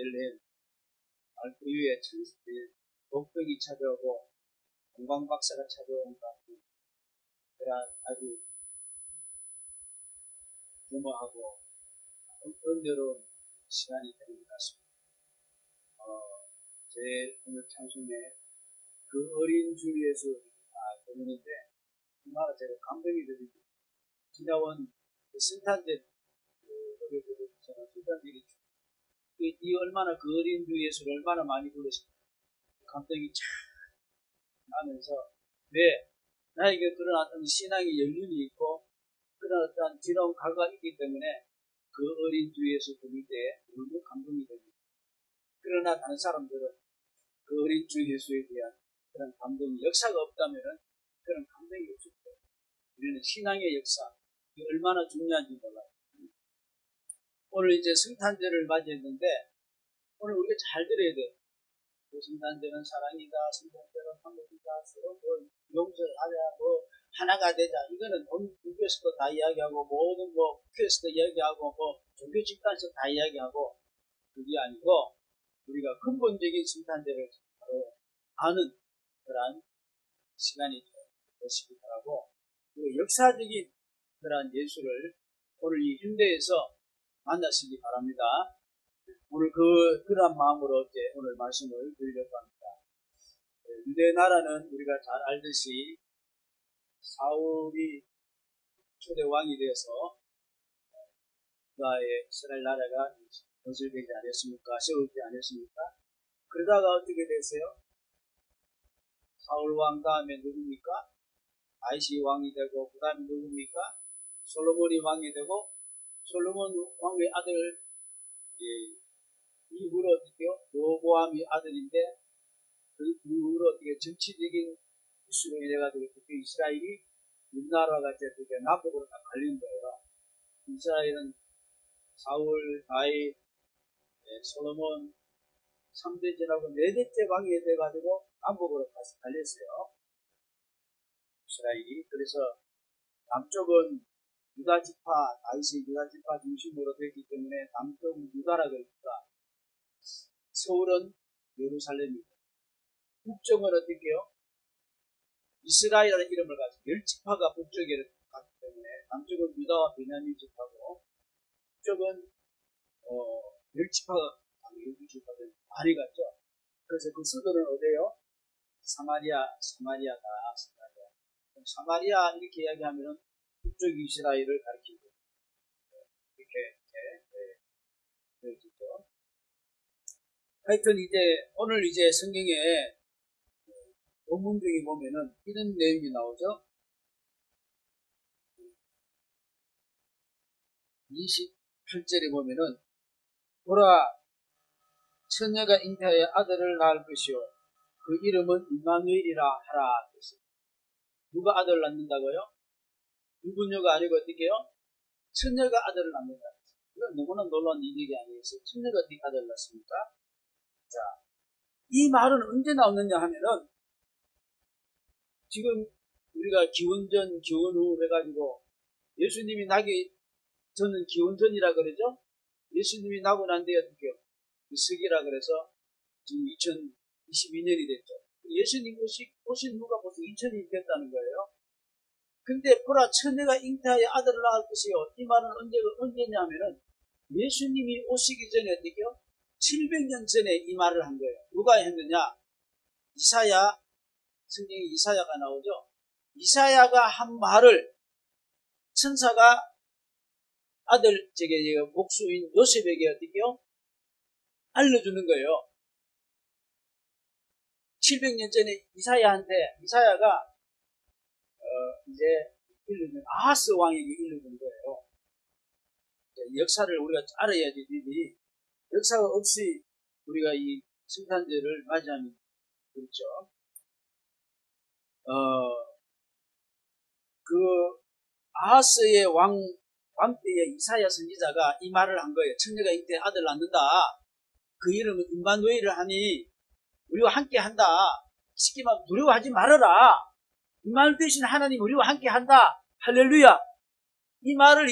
베들레헴 알프리위에 복병이 찾아오고 동방박사가 찾아온 것 같은 그런 아주 유머하고 은혜로운 시간이 되는 것 같습니다. 제 오늘 찬송에 그 어린 주 예수 부르는데 정말 제가 감동이 들립니다. 지나온 승탄제 노래들을 저는 승탄제이 얼마나 그 어린 주 예수를 얼마나 많이 불렀습니다. 감동이 참 나면서 왜 나에게 그런 어떤 신앙의 연륜이 있고 그런 어떤 지나온 과거가 있기 때문에 그 어린 주 예수 부를 때 너무 감동이 됩니다. 그러나 다른 사람들은 그 어린 주 예수에 대한 그런 감동이 역사가 없다면 그런 감동이 없을 거예요. 우리는 신앙의 역사 얼마나 중요한지 몰라요. 오늘 이제 성탄절을 맞이했는데 오늘 우리가 잘 들어야 돼요. 그 성탄절은 사랑이다, 성탄절은 한국이다, 서로 용서하자, 하나가 되자. 이거는 종교에서도 다 이야기하고 모든 국회에서도 이야기하고 종교 집단에서 다 이야기하고 그게 아니고 우리가 근본적인 성탄절을 바로 아는 그러한 시간이 되시기 바라고 그리고 역사적인 그러한 예수를 오늘 이 현대에서 만나시기 바랍니다. 오늘 그런 마음으로 오늘 말씀을 드리려고 합니다. 유대 나라는 우리가 잘 알듯이 사울이 초대 왕이 되어서 유다의 이스라엘 나라가 건설되지 않았습니까? 세우지 않았습니까? 그러다가 어떻게 됐어요? 사울 왕 다음에 누굽니까? 다윗이 왕이 되고 그 다음에 누굽니까? 솔로몬이 왕이 되고 솔로몬 왕의 아들 이후로 어떻게 로보암이 아들인데 그 이후로 어떻게 정치적인 이슈로 인해가지고 어떻게 이스라엘이 우리나라와 같이 어떻게 남북으로 다 갈린 거예요. 이스라엘은 사울, 다윗, 솔로몬 3대 지나고 4대째 왕이 돼가지고 남북으로 다시 갈렸어요. 이스라엘이. 그래서 남쪽은 유다지파, 다윗이 유다지파 중심으로 되기 때문에 남쪽은 유다라 그러니까 서울은 예루살렘이고 북쪽은 어떻게 해요? 이스라엘이라는 이름을 가지고 10지파가 북쪽에 갔기 때문에 남쪽은 유다와 베냐민 지파고 북쪽은 10지파가 12지파들 많이 갔죠. 그래서 그 수도는 어디예요? 사마리아다. 사마리아 이렇게 이야기하면은 북쪽 이스라엘을 가리키고 이렇게 되어지죠. 하여튼 오늘 성경에 본문 중에 보면은 이런 내용이 나오죠. 28절에 보면은 보라 처녀가 잉태하여 아들을 낳을 것이요 그 이름은 임마누엘이라 하라 그랬어요. 누가 아들을 낳는다고요? 유부녀가 아니고 어떻게 해요? 처녀가 아들을 낳는다. 이건 너무나 놀라운 일이 아니겠어요? 처녀가 어떻게 아들을 낳습니까? 자, 이 말은 언제 나오느냐 하면은 지금 우리가 기원 전, 기원 후 해가지고 예수님이 나기 저는 기원 전이라 그러죠? 예수님이 나고 난 뒤에 어떻게 해요? 그 시기라 그래서 지금 2022년이 됐죠. 예수님 오신 후가 벌써 2000년이 됐다는 거예요. 근데 보라 처녀가 잉태하여 아들을 낳을 것이요. 이 말은 언제냐면은 예수님이 오시기 전에 어떻게요? 700년 전에 이 말을 한 거예요. 누가 했느냐? 성경에 이사야가 나오죠. 이사야가 한 말을 천사가 아들 목수인 요셉에게 어떻게요? 알려주는 거예요. 700년 전에 이사야가 일러준 아하스 왕에게 일러준 거예요. 역사를 우리가 알아야지 역사가 없이 우리가 이 성탄절을 맞이하면 그렇죠. 그 아하스의 왕 때에 이사야 선지자가 이 말을 한 거예요. 처녀가 잉태해 아들 낳는다. 그 이름은 임마누엘을 하니 우리와 함께 한다. 쉽게 말하면 두려워하지 말아라. 임마누엘 대신 하나님 우리와 함께 한다. 할렐루야. 이 말을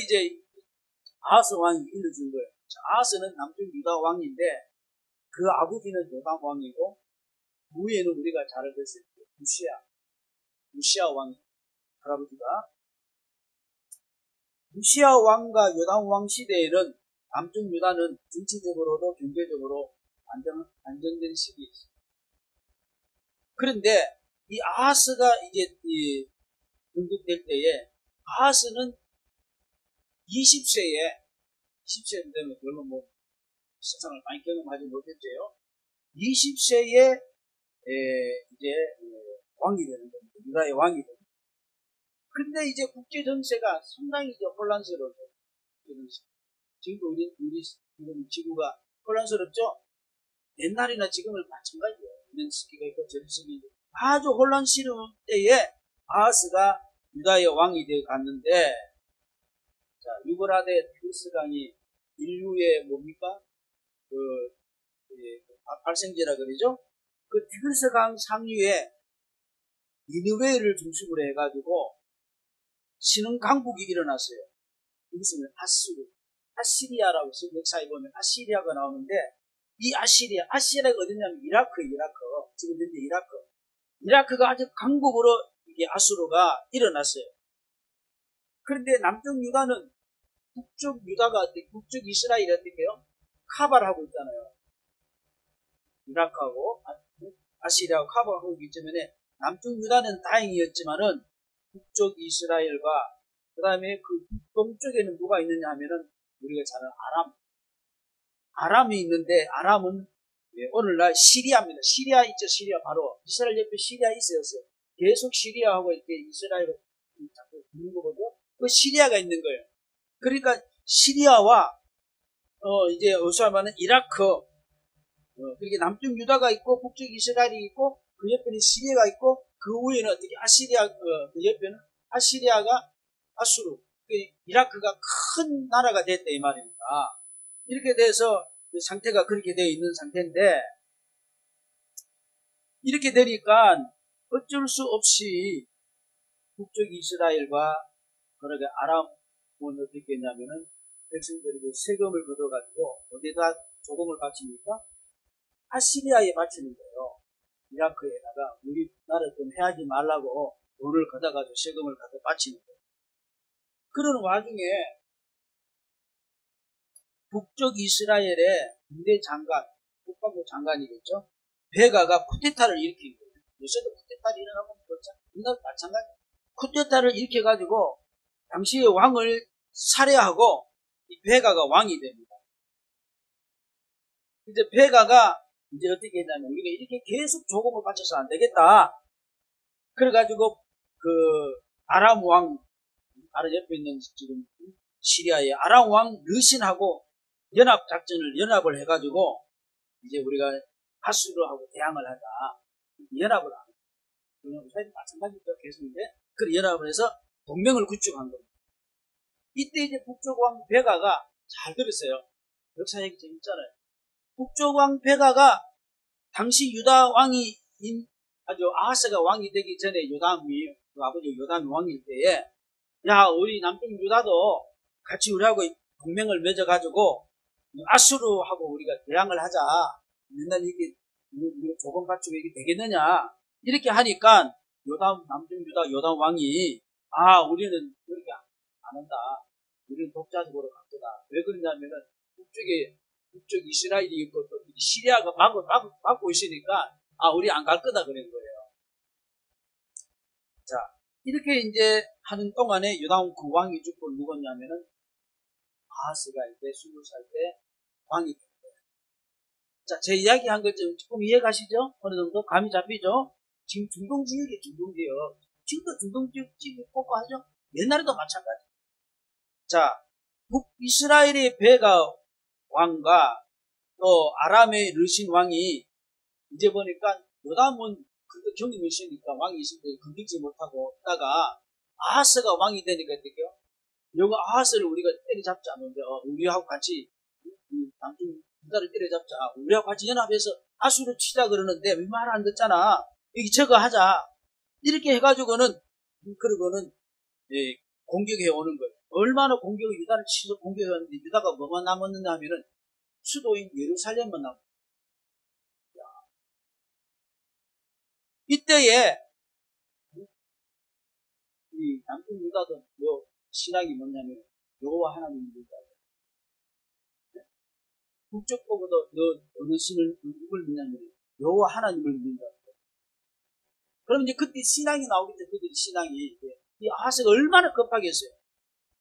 아하스 왕이 일러준 거예요. 아하스는 남쪽 유다 왕인데 그 아버지는 요담 왕이고 위에는 우리가 잘 알듯이 우시아 왕 할아버지가 우시아 왕과 요담 왕 시대에는 남쪽 유다는 정치적으로도 경제적으로 안정된 시기였어요. 그런데 이 아하스가 이제 등극될 때에 아하스는 20세에 되면 별로 뭐 세상을 많이 경험하지 못했죠. 20세에 이제 왕이 되는 겁니다. 유다의 왕이 됩니다. 근데 이제 국제 정세가 상당히 이제 혼란스러워요. 지금 우리 지금 지구가 혼란스럽죠? 옛날이나 지금은 마찬가지예요. 이런 시기가 있고 저런 시기 있고 아주 혼란스러운 때에 아하스가 유다의 왕이 되어 갔는데, 자, 유브라데 티그리스강이 인류의 뭡니까? 발생지라 그러죠? 그 티그리스강 상류에 니느웨를 중심으로 해가지고 신흥 강국이 일어났어요. 여기서는 아시리아라고 역사에 보면 아시리아가 나오는데, 이 아시리아가 어디냐면 이라크. 지금 현재 이라크가 아주 강국으로 이게 아수르가 일어났어요. 그런데 남쪽 유다는 북쪽 이스라엘이 어떻게요? 카바를 하고 있잖아요. 이라크하고 아시리아하고 카바를 하고 있기 때문에 남쪽 유다는 다행이었지만은 북쪽 이스라엘과 그 다음에 그 동쪽에는 누가 있느냐 하면은 우리가 잘 아는 아람이 있는데, 아람은 오늘날 시리아입니다. 시리아 있죠. 시리아 바로 이스라엘 옆에 시리아 있었어요. 계속 시리아하고 이렇게 이스라엘을 자꾸 붙는 거거든요. 그 시리아가 있는 거예요. 그러니까 시리아와 이제 어수하면은 이라크, 그렇게 남쪽 유다가 있고 북쪽 이스라엘이 있고 그 옆에는 시리아가 있고 그 위에는 어떻게 그 옆에는 아시리아가 아수르, 이라크가 큰 나라가 됐다 이 말입니다. 이렇게 돼서 상태가 그렇게 되어 있는 상태인데, 이렇게 되니까 어쩔 수 없이 북쪽 이스라엘과 그러게 아람은 어떻게 했냐면은 백성들에게 세금을 걷어가지고 어디다 조공을 바칩니까? 아시리아에 바치는 거예요. 이라크에다가 우리나라 좀 해하지 말라고 돈을 걷어가지고 세금을 갖다 바치는 거예요. 그런 와중에 북쪽 이스라엘의 군대 장관, 국방부 장관이겠죠? 베가가 쿠데타를 일으킨 거예요. 요새도 쿠데타를 일어나면 그렇죠. 옛날 마찬가지. 쿠데타를 일으켜가지고 당시의 왕을 살해하고 이 베가가 왕이 됩니다. 이제 베가가 이제 어떻게 했냐면 우리가 이렇게 계속 조공을 바쳐서 안 되겠다. 그래가지고 그 아람 왕, 아람 옆에 있는 지금 시리아의 아람 왕 르신하고 연합을 해가지고 이제 우리가 아수르하고 대항을 하자. 연합을 하고. 사실 마찬가지죠. 계속인데. 그 연합을 해서 동맹을 구축한 겁니다. 이때 이제 북쪽 왕 베가가 잘 들으세요. 역사 얘기 재밌잖아요. 북쪽 왕 베가가 당시 유다 왕이 아주 아하스가 왕이 되기 전에 요담이 그 아버지 요담이 왕일 때에 야 우리 남쪽 유다도 같이 우리하고 동맹을 맺어가지고 아수르하고 우리가 대항을 하자. 맨날 이게 조건 갖추고 이게 되겠느냐. 이렇게 하니까 남쪽 유다 요담 왕이 우리는 그렇게 안 한다. 우리는 독자적으로 갈 거다. 왜 그러냐면은 북쪽 이스라엘이 있고 또 시리아가 막고 있으니까 우리 안 갈 거다 그런 거예요. 자, 이렇게 이제 하는 동안에 요담 그 왕이 죽고 누웠냐면은 아하스가 이제 20살 때 왕이 된 거예요. 자, 제 이야기한 것 좀 조금 이해가시죠? 어느 정도 감이 잡히죠? 지금 중동지역이에요. 지금도 중동지역이 뽑고 하죠? 옛날에도 마찬가지. 자, 북이스라엘의 베가 왕과 또 아람의 르신 왕이 이제 보니까 요담은 그렇게 경험이 있으니까 왕이 있을 때 건들지 못하고 있다가 아하스가 왕이 되니까 어떡해요? 여기 아하스를 우리가 때려잡지 않는데 우리하고 같이 남쪽 유다를 때려잡자. 우리하고 같이 연합해서 아수르 치자 그러는데 왜 말 안 듣잖아. 여기 저거 하자. 이렇게 해가지고는 그러고는 공격해 오는 거예요. 얼마나 유다를 치서 공격해 왔는데 유다가 뭐만 남았느냐 하면은 수도인 예루살렘만 남았어요. 이때에 이 남쪽 유다도 요 신앙이 뭐냐면 여호와 하나님을 믿어야 돼. 북쪽 보고도 너 어느 신을 누굴 믿냐면 여호와 하나님을 믿는다. 그럼 이제 그때 신앙이 나오겠죠. 그들이 신앙이 이 아하스가 얼마나 급하겠어요.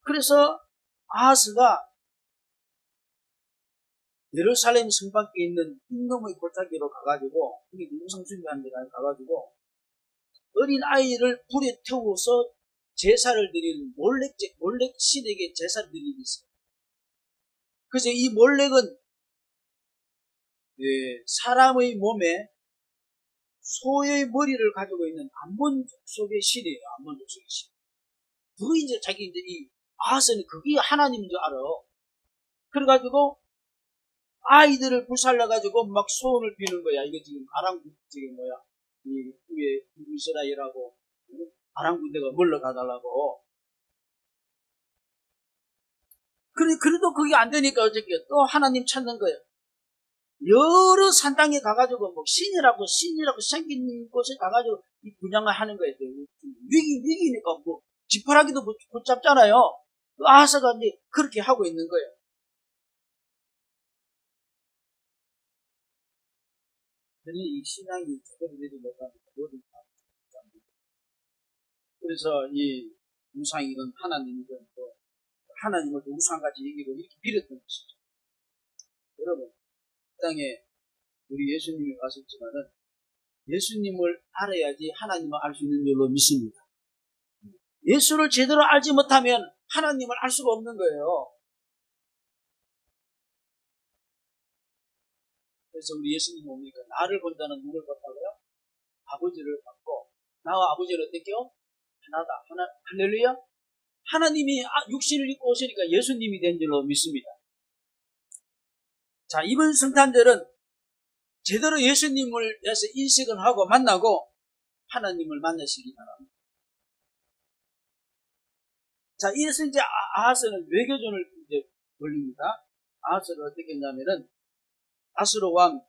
그래서 아하스가 예루살렘 성 밖에 있는 흰놈의 골짜기로 가가지고 이게 우상숭배하는 데 가가지고 어린 아이를 불에 태워서 제사를 드리는 몰렉 신에게 제사를 드리는 게 있어요. 그래서 이 몰렉은 사람의 몸에 소의 머리를 가지고 있는 암몬 족속의 신이에요. 암몬 족속의 신. 그거 이제 자기 이제 이 아하스는 그게 하나님인 줄 알아. 그래가지고 아이들을 불살라가지고 막 소원을 비는 거야. 이게 지금 아람 지금 뭐야 이 위에 이스라엘하고 아람 군대가 물러가달라고. 그래도 그게 안 되니까 어저께 또 하나님 찾는 거예요. 여러 산땅에 가가지고 뭐 신이라고 생긴 곳에 가가지고 이 분양을 하는 거예요. 위기니까 뭐 지푸라기도 못 잡잖아요. 아하스가 이제 그렇게 하고 있는 거예요. 이 신앙이 제대로 되지 못하니까 모든 다 그래서 이 우상이든 하나님이든 또 하나님을 또 우상같이 여기고 이렇게 빌었던 것이죠. 여러분, 이 땅에 우리 예수님이 가셨지만은 예수님을 알아야지 하나님을 알 수 있는 줄로 믿습니다. 예수를 제대로 알지 못하면 하나님을 알 수가 없는 거예요. 그래서 우리 예수님 뭡니까? 나를 본 자는 누굴 봤다고요? 아버지를 봤고 나와 아버지를 어떻게요? 하나다. 할렐루야? 하나님이 육신을 입고 오시니까 예수님이 된 줄로 믿습니다. 자, 이번 성탄절은 제대로 예수님을 위해서 인식을 하고 만나고 하나님을 만나시기 바랍니다. 자, 이래서 이제 아하스는 외교전을 이제 벌립니다. 아하스를 어떻게 했냐면은 아수르 왕,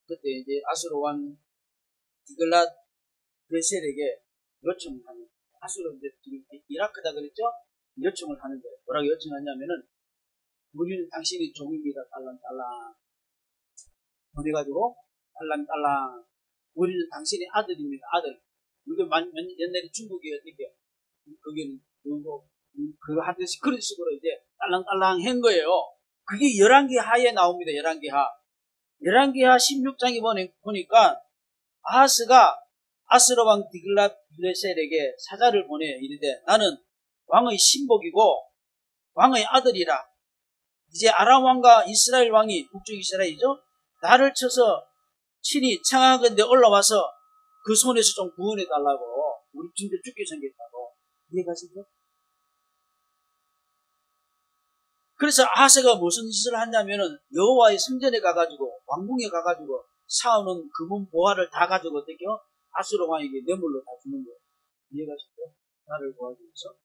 그때 이제 아수르 왕 디글랏 블레셀에게 요청을 하는 거예요. 아수르 이제 지금 이라크다 그랬죠? 요청을 하는 거예요. 뭐라고 요청하냐면은 우리는 당신이 종입니다. 딸랑딸랑. 보내가지고 딸랑딸랑. 우리는 당신의 아들입니다. 아들. 우리도 옛날에 중국이 어떻게 거기는 그거 하듯이 그런 식으로 이제 딸랑딸랑 한 거예요. 그게 열왕기하에 나옵니다. 열왕기하 16장에 보니까 아하스가 아수르 왕 디글랏 블레셀에게 사자를 보내 이르되 나는 왕의 신복이고 왕의 아들이라. 이제 아람 왕과 이스라엘 왕이 북쪽 이스라엘이죠. 나를 쳐서 친히 청하건대 올라와서 그 손에서 좀 구원해 달라고. 우리 진짜 죽게 생겼다고. 이해가시죠? 그래서 아하스가 무슨 짓을 하냐면은 여호와의 성전에 가가지고 왕궁에 가가지고 사오는 금은 보화를 다 가지고 어떻게요? 아수르 왕에게 뇌물로 다 주는 거예요. 이해가시죠? 나를 도와주기 위해서.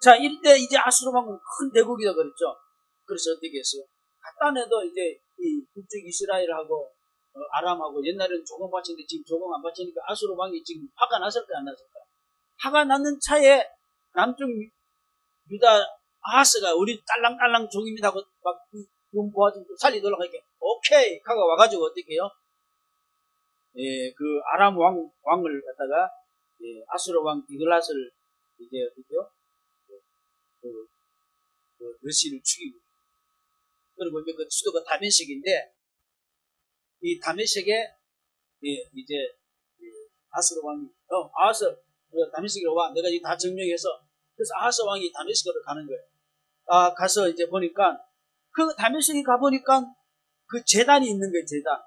자, 이때 이제 아수르 왕은 큰 대국이다 그랬죠. 그래서 어떻게 했어요? 간단해도 이제 이 북쪽 이스라엘하고 아람하고 옛날에는 조공 바쳤는데 지금 조공 안 바치니까 아수르 왕이 지금 화가 났을까 안 났을까? 화가 났는 차에 남쪽 유다 아하스가 우리 딸랑딸랑 종입니다 하고 막 돈 보아준 살리도록 하게 오케이 하고 와가지고 어떻게 해요? 그 아람 왕을 갖다가 아수르 왕 디글랏을 이제 어떻게 해요? 그 러시를 죽이고 그리고 이제 그 수도가 다메섹인데 이 다메섹에 이제 아수르 왕이 아하스 다메섹으로 와 내가 다 증명해서 그래서 아하스 왕이 다메섹으로 가는 거예요. 가서 이제 보니까 그 다메섹에 가보니까 그 제단이 있는 거예요. 제단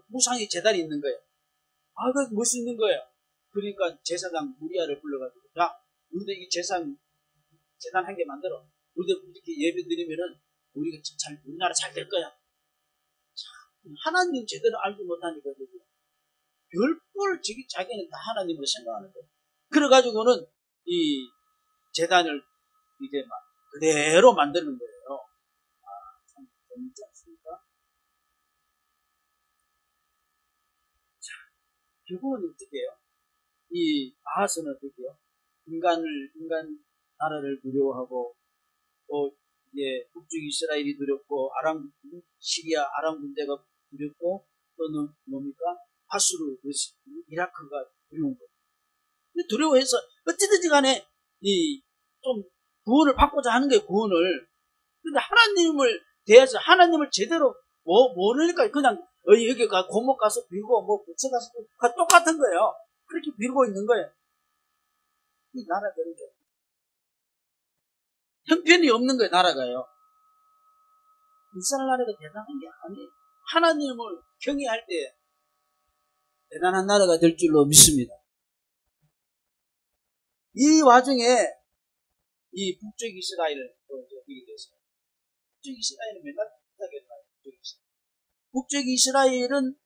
무상의 제단이 있는 거예요. 그 멋있는 거예요. 그러니까 제사장 무리아를 불러가지고 야 우리도 이 제단 한 개 만들어 우리도 이렇게 예배 드리면은 우리가 우리나라 잘 될 거야. 하나님 제대로 알지 못하니까 별걸 자기는 다 않으로 생각하는 거예요. 그래가지고는 이 제단을 이제 막 그대로 만드는 거예요. 참 재밌지 않습니까? 결국은 어떻게 해요? 이 아하스는 어떻게 해요? 인간 나라를 두려워하고, 또 이제 북쪽 이스라엘이 두렵고, 시리아 아람 군대가 두렵고, 또는 뭡니까? 하수르, 이라크가 두려운 거예요. 두려워해서 어찌든지 간에 좀 구원을 받고자 하는 게 구원을. 근데 하나님을 대해서 하나님을 제대로 모르니까 그냥 여기 고목 가서 빌고 뭐 부처 가서 똑같은 거예요. 그렇게 빌고 있는 거예요. 이 나라들은 형편이 없는 거예요. 나라가요. 이스라엘 나라가 대단한 게 아니에요. 하나님을 경외할 때 대단한 나라가 될 줄로 믿습니다. 이 와중에 이 북쪽 이스라엘을 이게 됐어요. 북쪽 이스라엘은 맨날 쿠데타가 일어나요. 북쪽 이스라엘은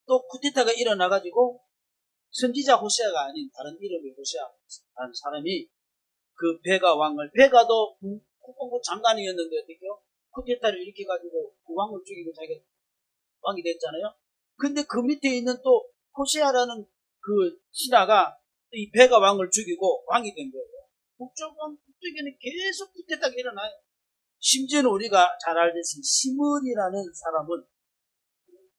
또 쿠데타가 일어나가지고 선지자 호세아가 아닌 다른 이름의 호세아라는 사람이 그 베가도 국방부 장관이었는데 어떻게요? 쿠데타를 일으켜가지고 그 왕을 죽이고 자기가 왕이 됐잖아요. 근데 그 밑에 있는 또 호세아라는 그 신하가 이 베가 왕을 죽이고 왕이 된 거예요. 북쪽에는 계속 쿠데타가 일어나요. 심지어는 우리가 잘 알듯이 시므리라는 사람은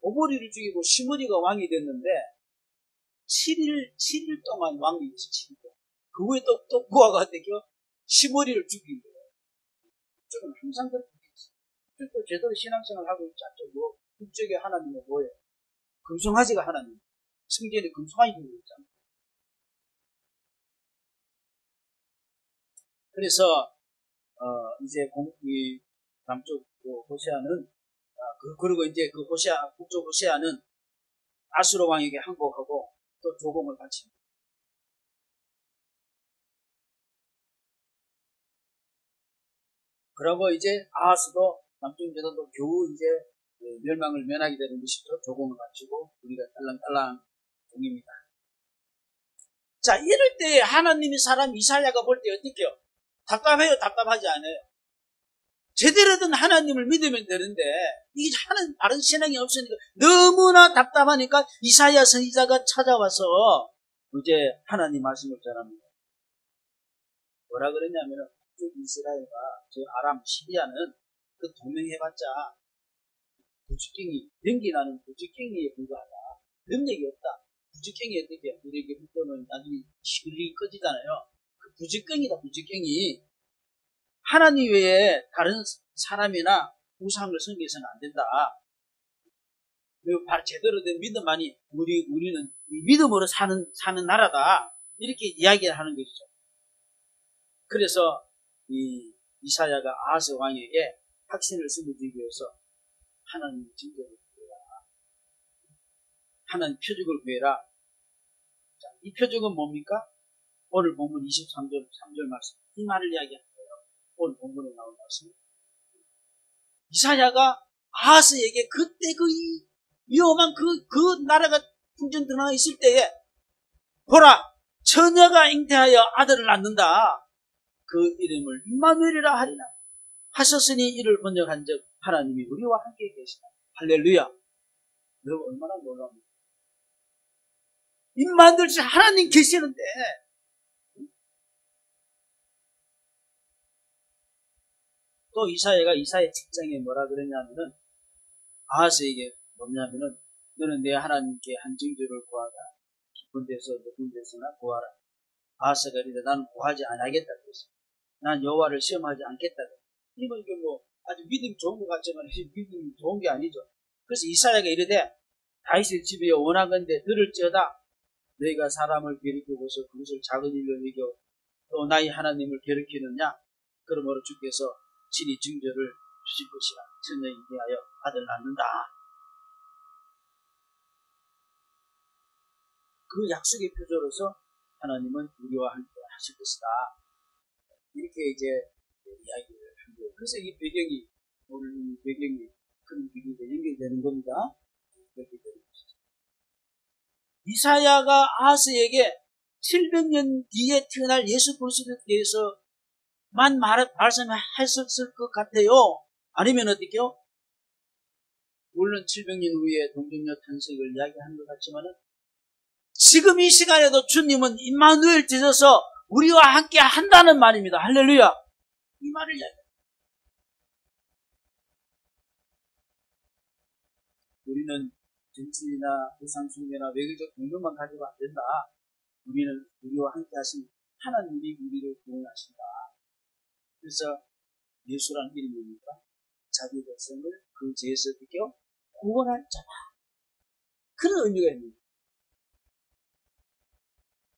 오보리를 죽이고 시므리가 왕이 됐는데 7일 동안 왕이 됐어요. 7일 동안. 그 후에 또 부하가 어떻게요? 시므리를 죽인 거예요. 북쪽은 항상 그렇게 됐어요. 북쪽도 제대로 신앙생활을 하고 있지 않죠. 북쪽의 하나님은 뭐예요? 금송아지가 하나님. 성전에 금송아지가 있잖아요. 그래서 이제 이 남쪽 호세아는 그리고 이제 그 북쪽 호세아는 아수르 왕에게 항복하고 또 조공을 바칩니다. 그러고 이제 아하스도 남쪽 제도도 겨우 이제 멸망을 면하게 되는 것이죠. 조공을 바치고 우리가 딸랑딸랑 종입니다. 자, 이럴 때 하나님의 사람 이사야가 볼 때 어떻게요? 답답해요? 답답하지 않아요? 제대로 된 하나님을 믿으면 되는데 이게 다른 신앙이 없으니까 너무나 답답하니까 이사야 선지자가 찾아와서 이제 하나님 말씀을 전합니다. 뭐라 그랬냐면 이스라엘과 저 아람 시리아는 그 동맹해봤자 부지깽이, 연기나는 부지깽이에 불과하다. 능력이 없다. 부지깽이 어떻게 우리에게 붙으면 나중에 시글리 꺼지잖아요. 그 부지깽이다. 부지깽이. 하나님 외에 다른 사람이나 우상을 섬겨서는 안 된다. 그리고 제대로 된 믿음만이 우리는 믿음으로 사는 나라다. 이렇게 이야기를 하는 것이죠. 그래서 이 이사야가 아하스 왕에게 확신을 심어주기 위해서 하나님의 징조를 구해라. 하나님 표적을 구해라. 자, 이 표적은 뭡니까? 오늘 본문 23절 말씀. 이 말을 이야기하는 거예요. 오늘 본문에 나온 말씀. 이사야가 아하스에게 그때 그 위험한 그 나라가 풍전 등하고 있을 때에 보라 처녀가 잉태하여 아들을 낳는다. 그 이름을 임마누엘이라 하리라 하셨으니 이를 번역한 적 하나님이 우리와 함께 계시다. 할렐루야. 여러분 얼마나 놀랍니까? 임마누엘 하나님 계시는데 또 이사야가 이사야 7장에 뭐라 그랬냐면은 아하스에게 뭐냐면은 너는 내 하나님께 한 징조를 구하라. 깊은 데서 높은 데서나 구하라. 아하스가 이르되 나는 구하지 않겠다 그랬어. 난 여호와를 시험하지 않겠다. 이건 이게 아주 믿음이 좋은 것 같지만 믿음이 좋은 게 아니죠. 그래서 이사야가 이르되 다윗의 집에 원하건대 들을지어다. 너희가 사람을 괴롭히고서 그것을 작은 일로 여겨 또 나의 하나님을 괴롭히느냐? 그러므로 주께서 친히 징조를 주실 것이라. 처녀에 대하여 아들 낳는다. 그 약속의 표적으로서 하나님은 우리와 함께 하실 것이다. 이렇게 이제 이야기를 한 거예요. 그래서 이 배경이, 오늘 이 배경이 그런 비교가 연결되는 겁니다. 그렇게 되는 것이죠. 이사야가 아하스에게 700년 뒤에 태어날 예수 그리스도에 대해서만 말씀했을 것 같아요. 아니면 어떻게요? 물론 700년 후에 동정녀 탄생을 이야기하는 것 같지만은 지금 이 시간에도 주님은 임마누엘 되셔서 우리와 함께 한다는 말입니다. 할렐루야. 이 말을 이야기합니다. 우리는 정치나 우상숭배나 외교적 동료만 가지고 안 된다. 우리는 우리와 함께 하신 하나님이 우리를 구원하신다. 그래서 예수라는 이름이 뭡니까? 자기 백성을 그 죄에서 어떻게요? 구원할 자다. 그런 의미가 있는 거예요.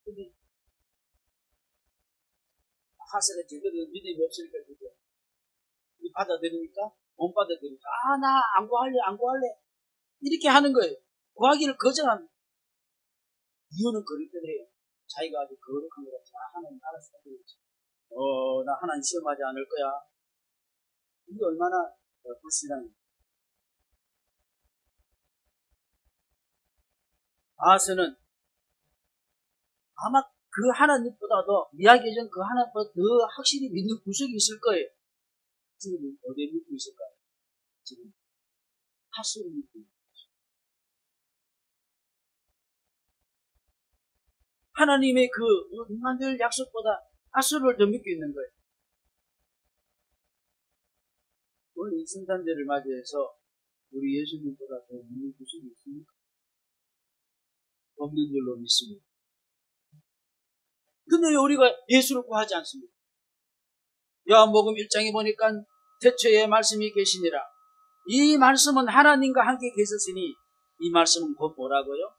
근데 하세가 제대로 믿음이 없으니까 그죠? 받아들입니까? 못 받아들입니까? 아, 나 안 구할래, 안 구할래. 이렇게 하는 거예요. 구하기를 거절합니다. 이유는 그럴 때예요. 자기가 아주 거룩한 것 같지. 아, 하나님 알아서 하겠지. 나 하나님 시험하지 않을 거야. 이게 얼마나 불신앙이에요. 아하스는 아마 그 하나님보다도 미야계전 그 하나님보다 더 확실히 믿는 구석이 있을 거예요. 지금 어디에 믿고 있을까요? 지금 하수를 믿고 있어요. 하나님의 그 임마누엘 약속보다 하수를 더 믿고 있는 거예요. 오늘 이 성탄절을 맞이해서 우리 예수님보다 더 믿는 구석이 있습니까? 없는 줄로 믿습니다. 근데 왜 우리가 예수를 구하지 않습니까? 요한복음 1장에 보니까 태초에 말씀이 계시니라. 이 말씀은 하나님과 함께 계셨으니 이 말씀은 곧 뭐라고요?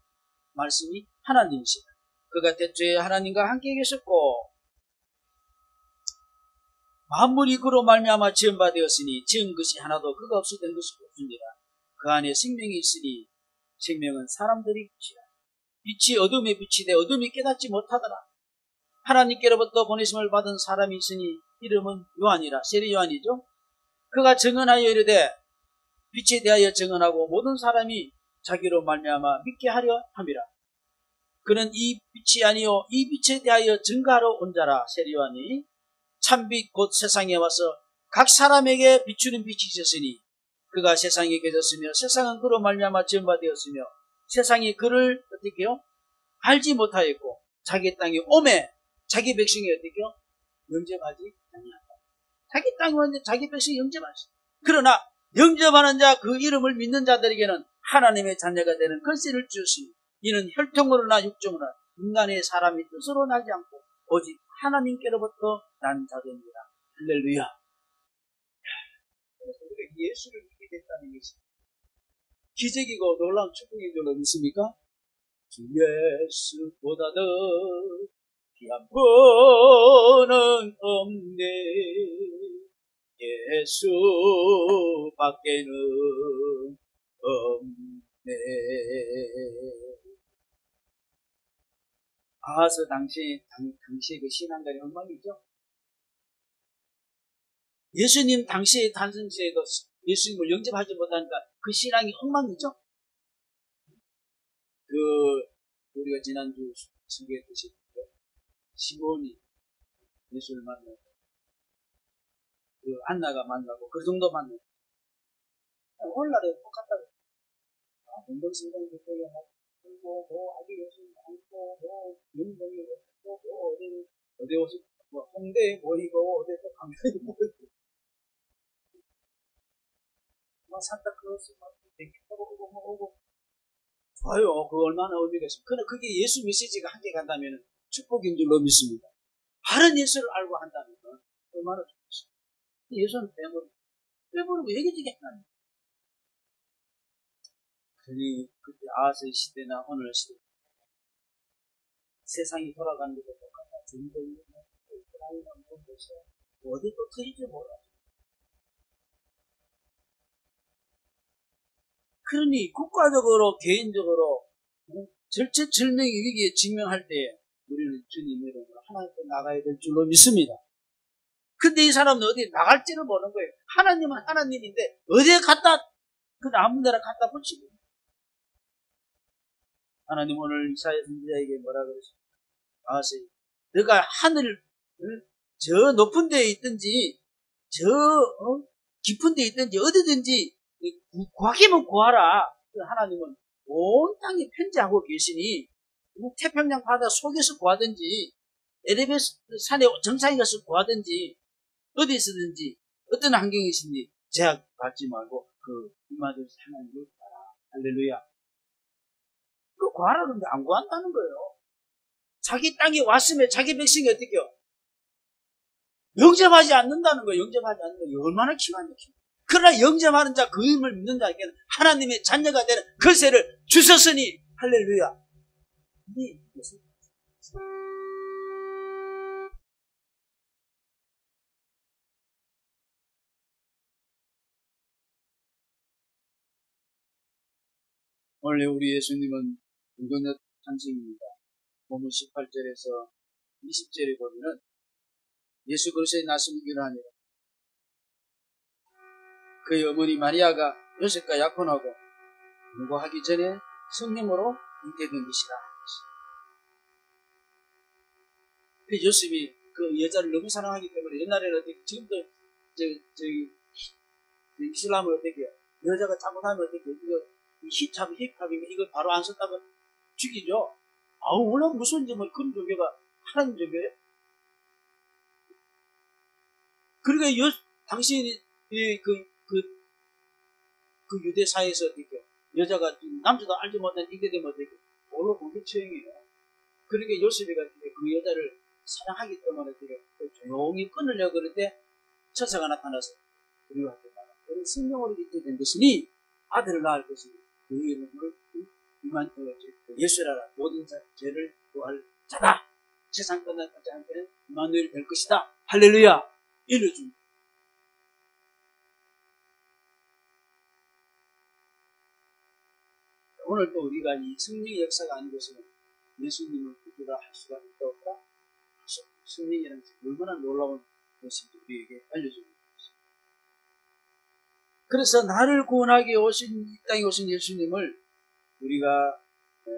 말씀이 하나님이시다. 그가 태초에 하나님과 함께 계셨고 만물이 그로 말미암아 지은 바 되었으니 지은 것이 하나도 그가 없이 된 것이 없습니다. 그 안에 생명이 있으니 생명은 사람들이 빛이라. 빛이 어둠에 빛이 돼 어둠이 깨닫지 못하더라. 하나님께로부터 보내심을 받은 사람이 있으니 이름은 요한이라. 세례 요한이죠. 그가 증언하여 이르되 빛에 대하여 증언하고 모든 사람이 자기로 말미암아 믿게 하려 함이라. 그는 이 빛이 아니요 이 빛에 대하여 증거하러 온 자라. 세례 요한이 참빛 곧 세상에 와서 각 사람에게 비추는 빛이 있었으니 그가 세상에 계셨으며 세상은 그로 말미암아 지은 바 되었으며 세상이 그를 어떻게요? 알지 못하였고 자기 땅에 오매 자기 백성이 어떻게요? 영접하지 아니한다. 자기 땅에 왔는데 자기 백성이 영접하지. 그러나 영접하는 자 그 이름을 믿는 자들에게는 하나님의 자녀가 되는 권세를 주시니 이는 혈통으로나 육정으로나 인간의 사람이 뜻으로 나지 않고 오직 하나님께로부터 난 자들입니다. 할렐루야. 그래서 우리가 예수를 믿게 됐다는 것이 기적이고 놀라운 축복인 줄로 믿습니까? 주 예수보다도 귀한 분은 없네. 예수밖에는 없네. 아하스 당시의 그 신앙가의 엉망이죠. 예수님 당시의 탄생시에도 예수님을 영접하지 못하니까 그 신앙이 엉망이죠. 우리가 지난주 소개했듯이 시몬이 예수를 만나고 안나가 만나고 그 정도 만나고 오늘날에 똑같다고. 운동신경 그때에 아기 예수님 안고 운동이 어디 오시 홍대에 모이고 어디서 강변에 모이고 산타클로스 오고 좋아요. 그 얼마나 의미가 있습니까? 그러나 그게 예수 메시지가 함께 간다면 축복인 줄로 믿습니다. 바른 예수를 알고 한다면 얼마나 좋겠습니까? 예수는 빼버리고 얘기지게 한다면. 그러니 그때 아하스의 시대나 오늘 시대 세상이 돌아가는 것도 똑같다. 전쟁이 우크라이나 곳에서 어디 또 터질지 몰라. 그러니 국가적으로 개인적으로 절체절명의 위기에 직면할 때 우리는 주님 이름으로 하나님께 나가야 될 줄로 믿습니다. 근데 이 사람은 어디 나갈지를 모르는 거예요. 하나님은 하나님인데 어디에 갖다 그냥 아무 데나 갖다 붙이고. 하나님 오늘 이사야 선지자에게 뭐라 그러십니까? 아하스야, 너가 하늘 저 높은 데에 있든지 저 깊은 데에 있든지 어디든지 구하기만 구하라. 하나님은 온 땅에 편지하고 계시니 태평양 바다 속에서 구하든지 에베레스트 산에 정상에 가서 구하든지 어디서든지 어떤 환경이신지 제약받지 말고 그 이마들 하나님을 구하라. 할렐루야. 그 구하라는데 안 구한다는 거예요. 자기 땅에 왔으면 자기 백성이 어떻게요? 영접하지 않는다는 거예요. 영접하지 않는 거예요. 얼마나 기만이에요. 그러나 영접하는 자, 그 이름을 믿는 자에게는 하나님의 자녀가 되는 거세를 주셨으니 할렐루야. 이 무슨 원래 우리 예수님은 불교적 탄생입니다. 본문 18절에서 20절에 보면은 예수 그리스도의 나심이 일어나니라. 그의 어머니 마리아가 요셉과 약혼하고 공부하기 전에 성령으로 잉태된 것이라. 그 요셉이 그 여자를 너무 사랑하기 때문에 옛날에는 어떻게 지금도 저기 이슬람을 어떻게 해요? 여자가 잘못하면 어떻게 해요? 이거 힙합이면 이걸 바로 안 썼다고 죽이죠. 아우 물론 무슨 뭐 그런 종교가 하나님 종교예요? 그러니까 당신이 그 유대 사회에서 어떻게 여자가 남자도 알지 못한 이게 되면 어떻게 뭘로 공개 처형이에요. 그러니까 요셉이가 그 여자를 사랑하기 때문에 어떻게 조용히 끊으려고 그럴 때 천사가 나타나서 그리고 하지 마라. 그런 성령으로 잉태된 것이니 아들을 낳을 것이니 그 이름을 예수라라. 모든 죄를 구할 자다. 세상 끝날까지 함께는 임마누엘 될 것이다. 할렐루야. 이래줍니다. 오늘 또 우리가 이 성령의 역사가 아니고서는 예수님을 구주라 할 수가 있다 없다? 성령이라는 것이 얼마나 놀라운 것인지 우리에게 알려주는 것입니다. 그래서 나를 구원하기 오신 이 땅에 오신 예수님을 우리가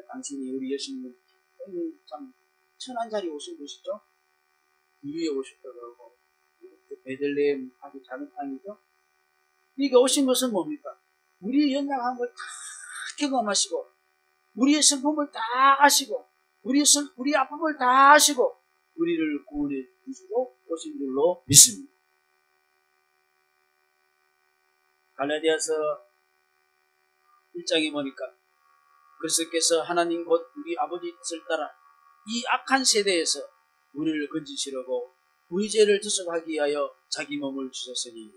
당신이 우리 예수님은 참 천한 자리 오신 것이죠. 위에 오셨다고 하고 베들레헴 아주 작은 땅이죠. 이게 오신 것은 뭡니까? 우리의 연약한 걸 다 경험하시고 우리의 슬픔을 다 아시고 우리의 아픔을 다 아시고 우리를 구원해 주시고 오신 줄로 믿습니다. 갈라디아서 1장에 보니까 그리스도께서 하나님 곧 우리 아버지 뜻을 따라 이 악한 세대에서 우리를 건지시려고 우리 죄를 대속하기 위하여 자기 몸을 주셨으니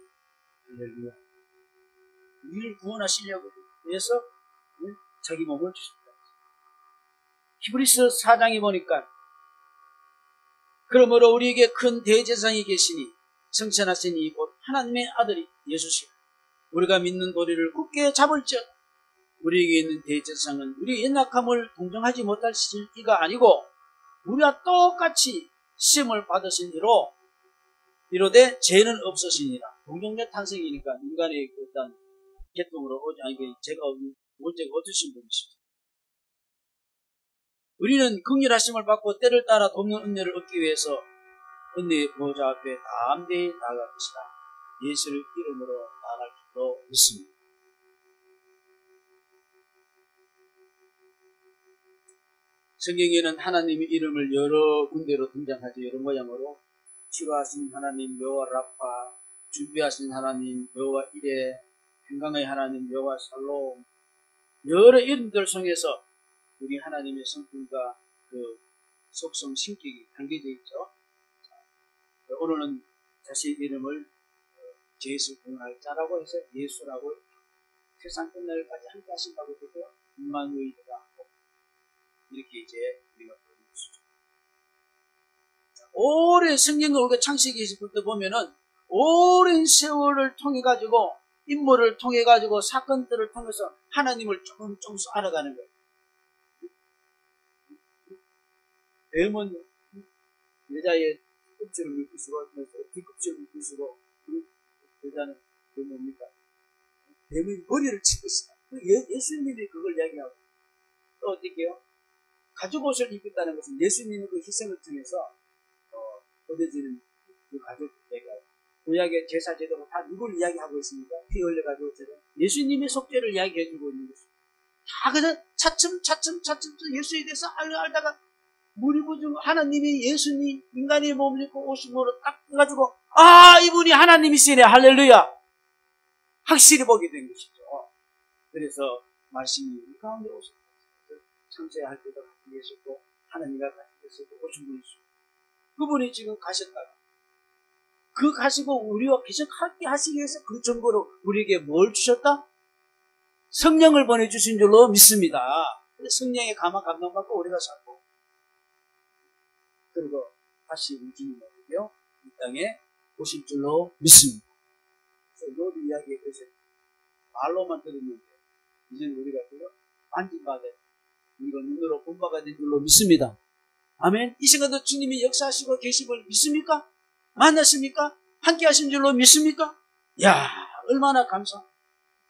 할렐루야. 우리를 구원하시려고 위해서 자기 몸을 주셨다. 히브리서 4장에 보니까 그러므로 우리에게 큰 대제사장이 계시니 성천하신 이 곧 하나님의 아들이 예수시라. 우리가 믿는 도리를 굳게 잡을지어다. 우리에게 있는 대제사장은 우리의 연약함을 동정하지 못하실 이가 아니고 우리와 똑같이 시험을 받으신 이로 이로되 죄는 없으시니라. 동정녀 탄생이니까 인간의 어떤 계통으로 오지 않게 죄가 문제가 없으신 분이십니다. 우리는 긍휼하심을 받고 때를 따라 돕는 은혜를 얻기 위해서 은혜의 보호자 앞에 담대히 나아갈 것이다. 예수를 이름으로 나아갈 줄로 믿습니다. 성경에는 하나님의 이름을 여러 군데로 등장하죠. 여러 모양으로 치료하신 하나님 여호와 라파, 준비하신 하나님 여호와 이레, 평강의 하나님 여호와 살롬, 여러 이름들 속에서 우리 하나님의 성품과 그 속성, 신격이 담겨져 있죠. 오늘은 자신의 이름을 죄에서 구원할 자라고 해서 예수라고 세상 끝날까지 함께 하신다고 해서 임마누엘이라 이렇게 이제 우리가 보는 것이죠. 오랜 성경을 우리가 창세기에서부터 보면은 오랜 세월을 통해 가지고 인물을 통해 가지고 사건들을 통해서 하나님을 조금 조금씩 알아가는 거예요. 뱀은 여자의 껍질을 물기시고 뒤껍질을 물기시고 여자는 그 뭡니까? 뱀의 머리를 칠 것이다. 예수님이 그걸 이야기하고 또 어떻게 해요? 가죽 옷을 입겠다는 것은 예수님의 그 희생을 통해서 얻어지는 그 가죽 얘기하고 구약의 제사 제도가 다 누굴 이야기하고 있습니까? 피 흘려가지고 예수님의 속죄를 이야기해주고 있는 것입니다. 다 그냥 차츰 예수에 대해서 알다가 무리부중 하나님이 예수님 인간의 몸을 입고 오신 거로 딱 해가지고 이분이 하나님이시네. 할렐루야. 확실히 보게 된 것이죠. 그래서 말씀이 우리 가운데 오셨고 창세할 때도 같이 계셨고 하나님과 같이 계셨고 오신 분이시고 그분이 지금 가셨다가 가시고 우리와 계속 함께 하시기 위해서 그 정보로 우리에게 뭘 주셨다? 성령을 보내주신 줄로 믿습니다. 성령의 감동받고 우리가 살고 그리고 다시 우리 주님께요 이 땅에 오실 줄로 믿습니다. 그래서 요리 이야기에 그래서 말로만 들었는데 이제는 우리가 그거 만진바가 이거 눈으로 본 바가 된 줄로 믿습니다. 아멘. 이 시간도 주님이 역사하시고 계심을 믿습니까? 만났습니까? 함께 하신 줄로 믿습니까? 야, 얼마나 감사.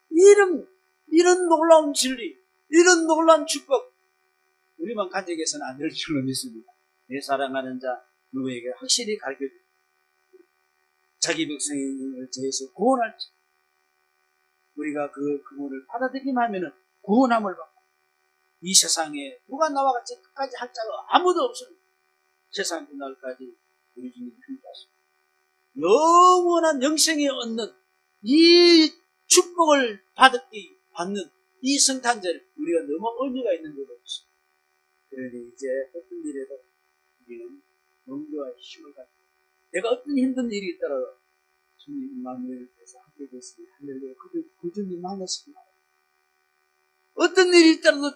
이런 놀라운 진리, 이런 놀라운 축복 우리만 가져계서는 안 될 줄로 믿습니다. 내 사랑하는 자 누구에게 확실히 가르쳐줍니다. 자기 백성을 제해서 구원할지 우리가 그분을 받아들이기만 하면은 구원함을 받고 이 세상에 누가 나와 같이 끝까지 할 자가 아무도 없습니다. 세상 끝날까지 우리 주님이 함께하십니다. 영원한 영생에 얻는 이 축복을 받는 이 성탄절 우리가 너무 의미가 있는 것도 없습니다. 그러니 이제 어떤 일에도 우리는 용기와 힘을 갖고 내가 어떤 힘든 일이 있더라도 주님 임마누엘께서 함께 계시니 할렐루야 그 주님 만났습니다. 어떤 일이 있더라도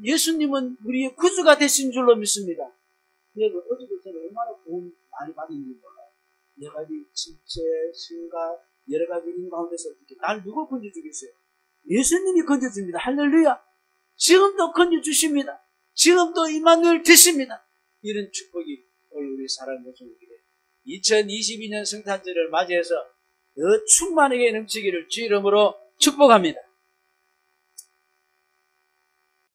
예수님은 우리의 구주가 되신 줄로 믿습니다. 여러분 어제도 제가 얼마나 구원 많이 받은지 몰라요. 여러 가지 침체, 신가 여러 가지 인 가운데서 어떻게 날 누가 건져주겠어요? 예수님이 건져줍니다. 할렐루야. 지금도 건져주십니다. 지금도 임마누엘 되십니다. 이런 축복이 오늘 우리 사랑하는 우리에게 2022년 성탄절을 맞이해서 더 충만하게 넘치기를 주 이름으로 축복합니다.